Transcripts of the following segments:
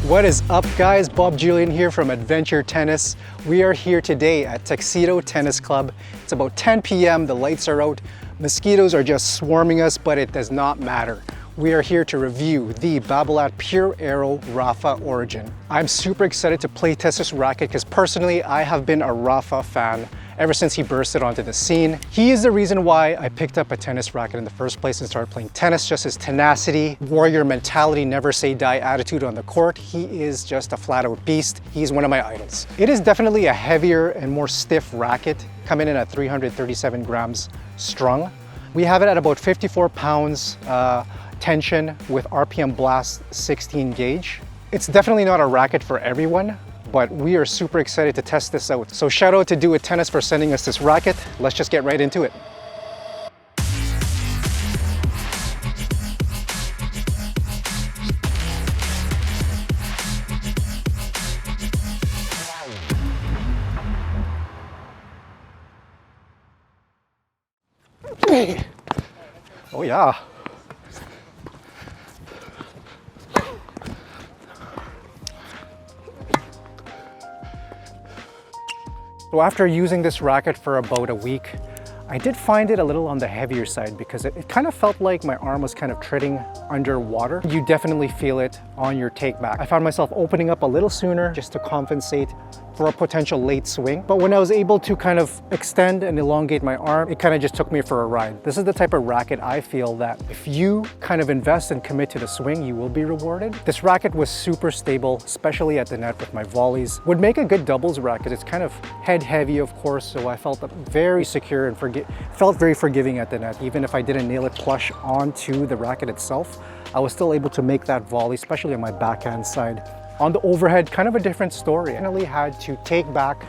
What is up, guys? Bob Julian here from Adventure Tennis. We are here today at Tuxedo Tennis Club. It's about 10 p.m. The lights are out. Mosquitoes are just swarming us, but it does not matter. We are here to review the Babolat Pure AERO RAFA Origin. I'm super excited to play test this racket because personally I have been a Rafa fan ever since he bursted onto the scene. He is the reason why I picked up a tennis racket in the first place and started playing tennis. Just his tenacity, warrior mentality, never say die attitude on the court. He is just a flat out beast. He's one of my idols. It is definitely a heavier and more stiff racket, coming in at 337 grams strung. We have it at about 54 pounds tension with RPM blast 16 gauge. It's definitely not a racket for everyone, but we are super excited to test this out. So shout out to Do It Tennis for sending us this racket. Let's just get right into it. Oh yeah. So after using this racket for about a week, I did find it a little on the heavier side because it kind of felt like my arm was kind of treading underwater. You definitely feel it on your take back. I found myself opening up a little sooner just to compensate for a potential late swing. But when I was able to kind of extend and elongate my arm, it kind of just took me for a ride. This is the type of racket I feel that if you kind of invest and commit to the swing, you will be rewarded. This racket was super stable, especially at the net with my volleys. Would make a good doubles racket. It's kind of head heavy, of course, so I felt very secure and felt very forgiving at the net. Even if I didn't nail it plush onto the racket itself, I was still able to make that volley, especially on my backhand side. On the overhead, kind of a different story. I really had to take back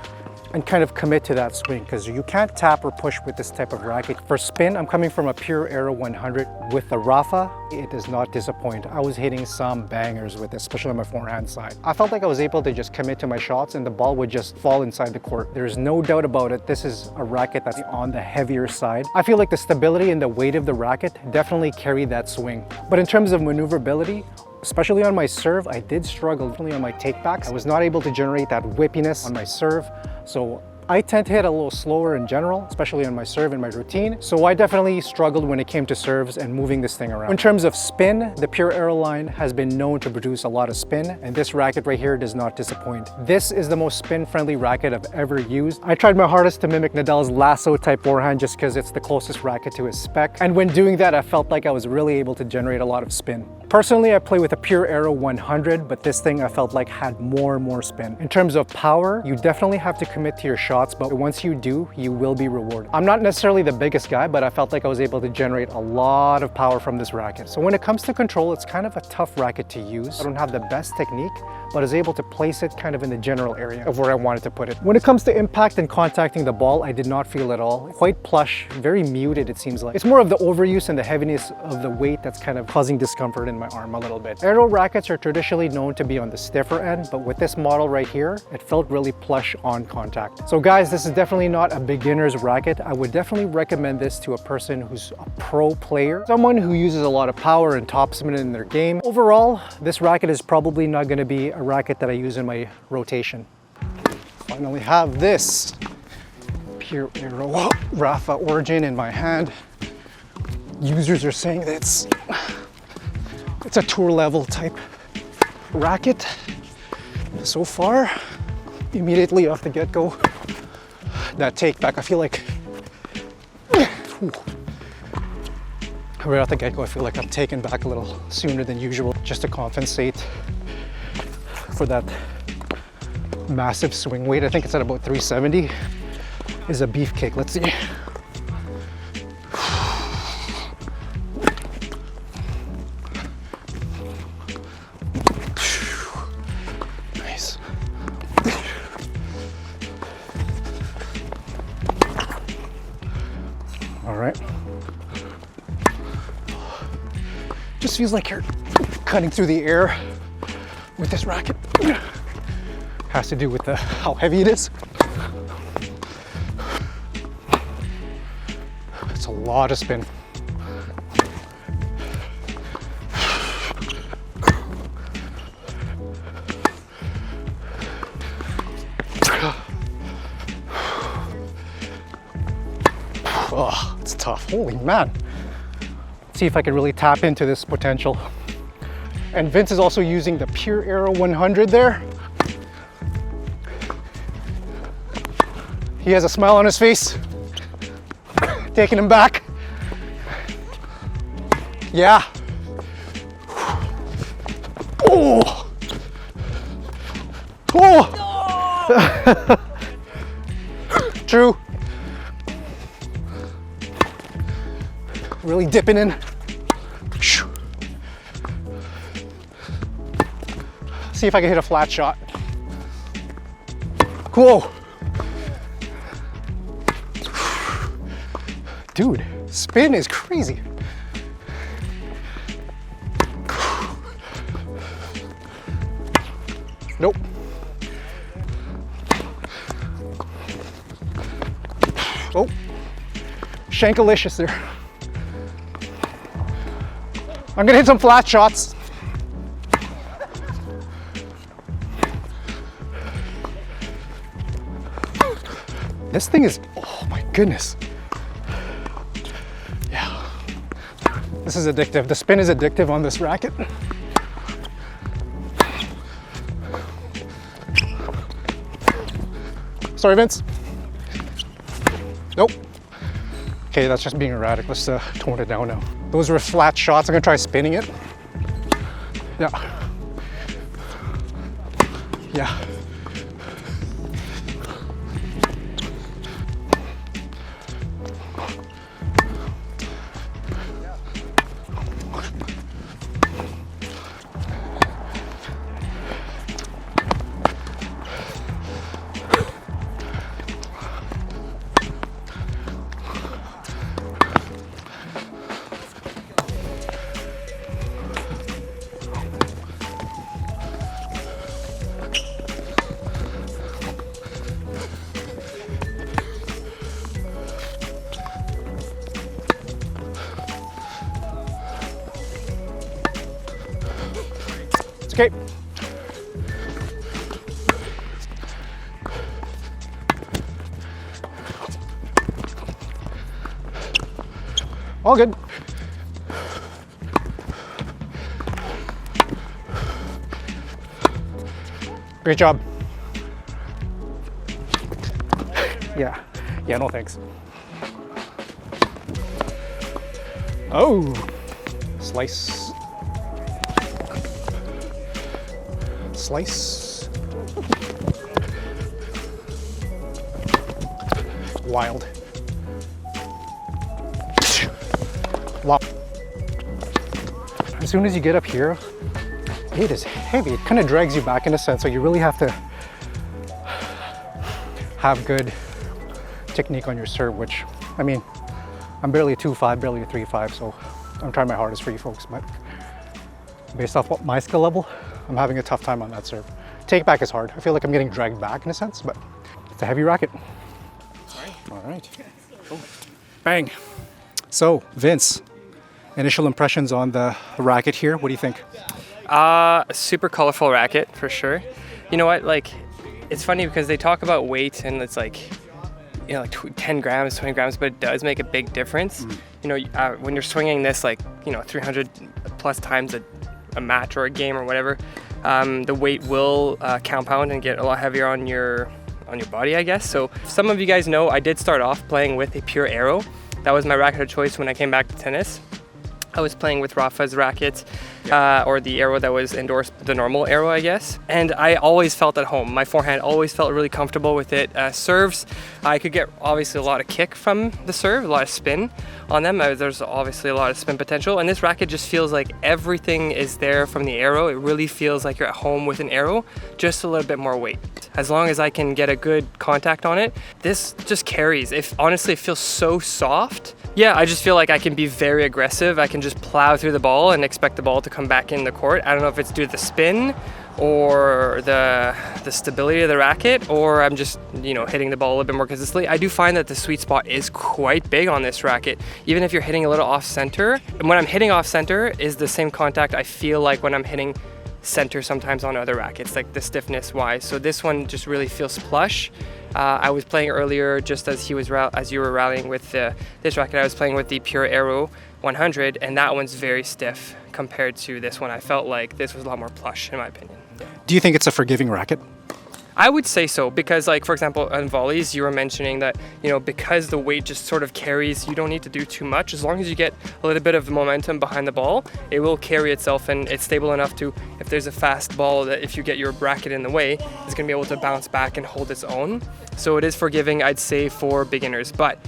and kind of commit to that swing because you can't tap or push with this type of racket. For spin, I'm coming from a Pure AERO 100. With the Rafa, it does not disappoint. I was hitting some bangers with this, especially on my forehand side. I felt like I was able to just commit to my shots and the ball would just fall inside the court. There's no doubt about it. This is a racket that's on the heavier side. I feel like the stability and the weight of the racket definitely carried that swing. But in terms of maneuverability, especially on my serve, I did struggle on my takebacks. I was not able to generate that whippiness on my serve. So I tend to hit a little slower in general, especially on my serve and my routine. So I definitely struggled when it came to serves and moving this thing around. In terms of spin, the Pure AERO line has been known to produce a lot of spin, and this racket right here does not disappoint. This is the most spin-friendly racket I've ever used. I tried my hardest to mimic Nadal's lasso type forehand just because it's the closest racket to his spec. And when doing that, I felt like I was really able to generate a lot of spin. Personally, I play with a Pure AERO 100, but this thing I felt like had more and more spin. In terms of power, you definitely have to commit to your shots, but once you do, you will be rewarded. I'm not necessarily the biggest guy, but I felt like I was able to generate a lot of power from this racket. So when it comes to control, it's kind of a tough racket to use. I don't have the best technique, but I was able to place it kind of in the general area of where I wanted to put it. When it comes to impact and contacting the ball, I did not feel at all. Quite plush, very muted it seems like. It's more of the overuse and the heaviness of the weight that's kind of causing discomfort in my arm a little bit. AERO rackets are traditionally known to be on the stiffer end, but with this model right here, it felt really plush on contact. So guys, this is definitely not a beginner's racket. I would definitely recommend this to a person who's a pro player, someone who uses a lot of power and topspin in their game. Overall, this racket is probably not going to be a racket that I use in my rotation. Finally have this Pure AERO RAFA Origin in my hand. Users are saying that it's a tour level type racket. So far, immediately off the get-go, that take back, I feel like, right off the get-go, I feel like I'm taken back a little sooner than usual just to compensate for that massive swing weight. I think it's at about 370 is a beefcake. Let's see. Nice. All right. Just feels like you're cutting through the air with this racket. Has to do with how heavy it is. It's a lot of spin. tough. Holy man. Let's see if I can really tap into this potential. And Vince is also using the Pure AERO 100 there. He has a smile on his face. Taking him back. Yeah. Oh. Oh. True. Really dipping in. See if I can hit a flat shot. Cool. Dude, spin is crazy. Nope. Oh, shankalicious there. I'm gonna hit some flat shots. This thing is, oh my goodness. Yeah, this is addictive. The spin is addictive on this racket. Sorry, Vince. Nope. Okay, that's just being erratic. Let's tone it down now. Those were flat shots. I'm gonna try spinning it. Yeah. Yeah. Okay. All good. Great job. Yeah. Yeah, no thanks. Oh, slice. Slice. Wild. Wow. As soon as you get up here, it is heavy. It kind of drags you back in a sense, so you really have to have good technique on your serve, which, I mean, I'm barely a 2.5, barely a 3.5, so I'm trying my hardest for you folks, but based off my skill level, I'm having a tough time on that serve. Take back is hard. I feel like I'm getting dragged back in a sense, but it's a heavy racket. All right. Cool. Bang. So, Vince, initial impressions on the racket here. What do you think? A super colorful racket for sure. You know what? Like, it's funny because they talk about weight and it's like, you know, like 10 grams, 20 grams, but it does make a big difference. You know, when you're swinging this, like, you know, 300 plus times a match or a game or whatever, the weight will compound and get a lot heavier on your body, I guess. So some of you guys know I did start off playing with a Pure AERO. That was my racket of choice when I came back to tennis. I was playing with Rafa's racket, or the AERO that was endorsed, the normal AERO, I guess. And I always felt at home. My forehand always felt really comfortable with it. Serves, I could get obviously a lot of kick from the serve, a lot of spin on them. There's obviously a lot of spin potential. And this racket just feels like everything is there from the AERO. It really feels like you're at home with an AERO, just a little bit more weight. As long as I can get a good contact on it, this just carries. Honestly, it feels so soft. Yeah, I just feel like I can be very aggressive. I can just plow through the ball and expect the ball to come back in the court. I don't know if it's due to the spin or the stability of the racket, or I'm just, you know, hitting the ball a little bit more consistently. I do find that the sweet spot is quite big on this racket, even if you're hitting a little off center. And when I'm hitting off center is the same contact I feel like when I'm hitting center sometimes on other rackets, like the stiffness wise. So this one just really feels plush. I was playing earlier just as you were rallying with this racket. I was playing with the Pure AERO 100, and that one's very stiff compared to this one. I felt like this was a lot more plush, in my opinion. Do you think it's a forgiving racket? I would say so, because like, for example, on volleys, you were mentioning that, you know, because the weight just sort of carries, you don't need to do too much. As long as you get a little bit of momentum behind the ball, it will carry itself, and it's stable enough to, if there's a fast ball, that if you get your racket in the way, it's gonna be able to bounce back and hold its own. So it is forgiving, I'd say, for beginners. But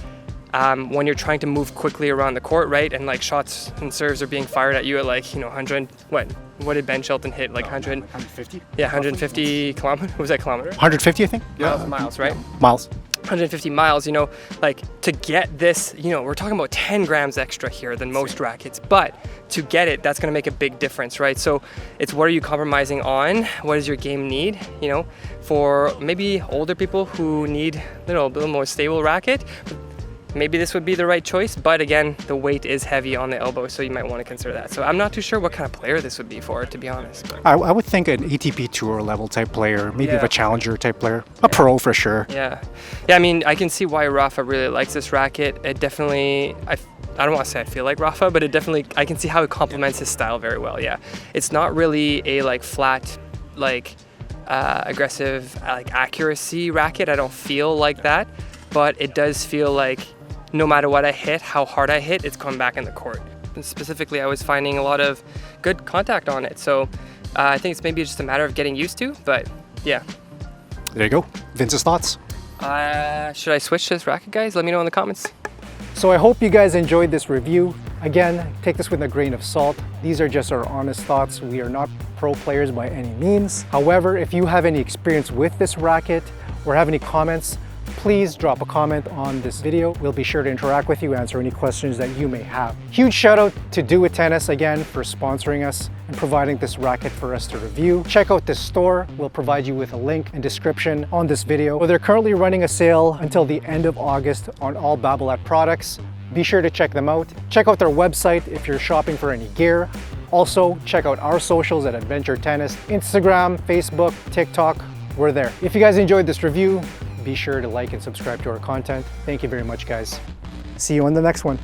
when you're trying to move quickly around the court, right, and like shots and serves are being fired at you at like, you know, 100, what did Ben Shelton hit? Like 150? Yeah, 150 kilometers. What was that kilometer? 150, I think. Yeah. Miles, right? Miles. 150 miles, you know, like to get this, you know, we're talking about 10 grams extra here than most rackets, but to get it, that's going to make a big difference, right? So it's, what are you compromising on? What does your game need? You know, for maybe older people who need, you know, a little more stable racket, maybe this would be the right choice, but again, the weight is heavy on the elbow, so you might want to consider that. So I'm not too sure what kind of player this would be for, to be honest. But I would think an ATP Tour level type player, maybe a challenger type player, a pro for sure. Yeah, I mean, I can see why Rafa really likes this racket. It definitely, I don't want to say I feel like Rafa, but it definitely, I can see how it complements his style very well. Yeah, it's not really a like flat, like aggressive, like accuracy racket. I don't feel like that, but it does feel like no matter what I hit, how hard I hit, it's coming back in the court. And specifically, I was finding a lot of good contact on it. So I think it's maybe just a matter of getting used to, but yeah. There you go. Vince's thoughts? Should I switch to this racket, guys? Let me know in the comments. So I hope you guys enjoyed this review. Again, take this with a grain of salt. These are just our honest thoughts. We are not pro players by any means. However, if you have any experience with this racket or have any comments, please drop a comment on this video. We'll be sure to interact with you, answer any questions that you may have. Huge shout out to Do It Tennis again for sponsoring us and providing this racket for us to review. Check out this store. We'll provide you with a link and description on this video. Well, they're currently running a sale until the end of August on all Babolat products. Be sure to check them out. Check out their website if you're shopping for any gear. Also, check out our socials at Adventure Tennis, Instagram, Facebook, TikTok. We're there. If you guys enjoyed this review, be sure to like and subscribe to our content. Thank you very much, guys. See you on the next one.